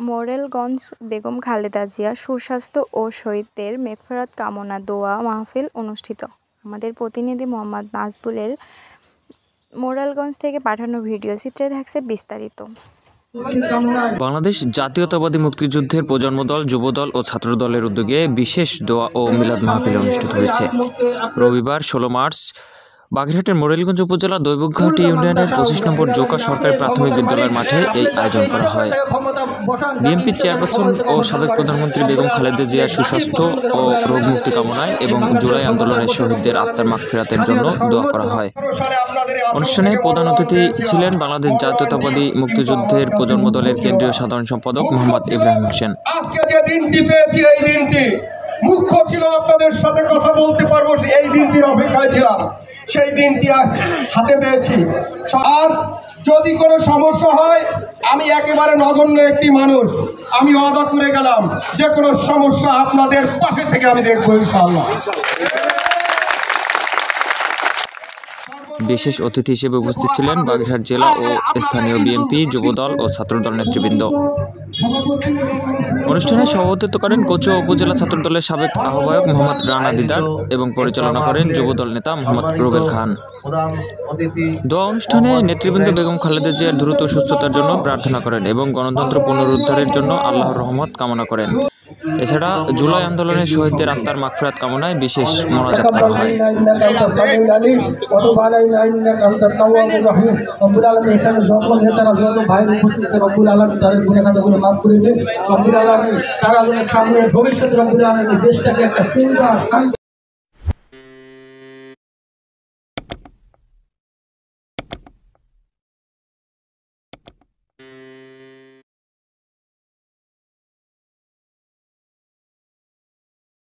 মোরেলগঞ্জ বেগম খালেদা জিয়া সুস্বাস্থ্য ও শহীদদের মেগফেরাত কামনা দোয়া মাহফিল অনুষ্ঠিত। আমাদের প্রতিনিধি মোহাম্মদ নাজবুলের মোরেলগঞ্জ থেকে পাঠানো ভিডিও চিত্রে থাকছে বিস্তারিত। বাংলাদেশ জাতীয়তাবাদী মুক্তিযুদ্ধের প্রজন্ম দল, যুবদল ও ছাত্রদলের উদ্যোগে বিশেষ দোয়া ও মিলাদ মাহফিল অনুষ্ঠিত হয়েছে। রবিবার 16 মার্চ বাগেরহাটের মোরেলগঞ্জ উপজেলা দৈবঘাটি ইউনিয়নের 25 নম্বর জোকা সরকারি প্রাথমিক বিদ্যালয়ের মাঠে এই আয়োজন করা হয়। বিএনপির চেয়ারপারসন ও সাবেক প্রধানমন্ত্রী বেগম খালেদা জিয়ার সুস্বাস্থ্য ও রোগমুক্তি কামনায় এবং জুলাই আন্দোলনের শহীদদের আত্মার মাগফিরাতের জন্য দোয়া করা হয়। অনুষ্ঠানে প্রধান অতিথি ছিলেন বাংলাদেশ জাতীয়তাবাদী মুক্তিযুদ্ধের প্রজন্ম দলের কেন্দ্রীয় সাধারণ সম্পাদক মোহাম্মদ ইব্রাহিম হোসেন। আজকে যে দিনটি পেয়েছি, এই দিনটি মুখ্য ছিল, আপনাদের সাথে কথা বলতে পারবো, এই দিনটির অপেক্ষায় ছিলাম, সেই দিনটি হাতে পেয়েছি। আর যদি কোনো সমস্যা হয়, আমি একেবারে নগণ্য একটি মানুষ, আমি ওয়াদা করে গেলাম যে কোনো সমস্যা আপনাদের পাশে থেকে আমি দেখবো ইনশাআল্লাহ। বিশেষ অতিথি হিসেবে উপস্থিত ছিলেন বাগেরহাট জেলা ও স্থানীয় বিএনপি, যুবদল ও ছাত্রদল নেতৃবৃন্দ। অনুষ্ঠানে সভাপতিত্ব করেন কোচুয়া উপজেলা ছাত্রদলের সাবেক আহ্বায়ক মোহাম্মদ রানা দিদার এবং পরিচালনা করেন যুবদল নেতা মোহাম্মদ রুবেল খান। দোয়া অনুষ্ঠানে নেতৃবৃন্দ বেগম খালেদা জিয়ার দ্রুত সুস্থতার জন্য প্রার্থনা করেন এবং গণতন্ত্র পুনরুদ্ধারের জন্য আল্লাহর রহমত কামনা করেন। এছাড়া জুলাই আন্দোলনের শহীদদের আত্মার মাগফিরাত কামনায় বিশেষ মোনাজাত করা হয়। ভবিষ্যৎ